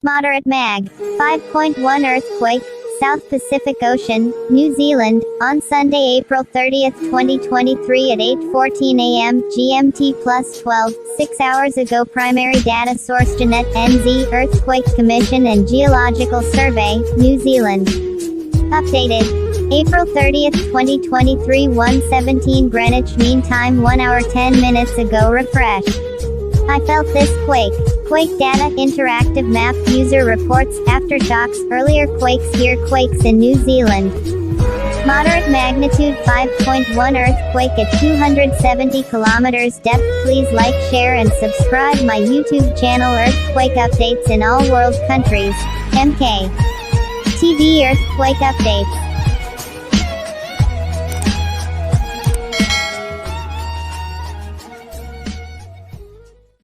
Moderate mag. 5.1 earthquake, South Pacific Ocean, New Zealand, on Sunday, April 30, 2023 at 8:14 a.m. GMT plus 12, 6 hours ago. Primary data sourceGEONET, NZ, Earthquake Commission and Geological Survey, New Zealand. Updated. April 30, 2023 1:17 Greenwich Mean Time 1 hour 10 minutes ago. Refresh. I felt this quake. Quake data interactive map user reports AFTERSHOCKS earlier quakes here. Quakes in New Zealand. Moderate magnitude 5.1 earthquake at 270 kilometers depth. Please like, share and subscribe my YouTube channel. Earthquake updates in all world countries. MK TV earthquake updates.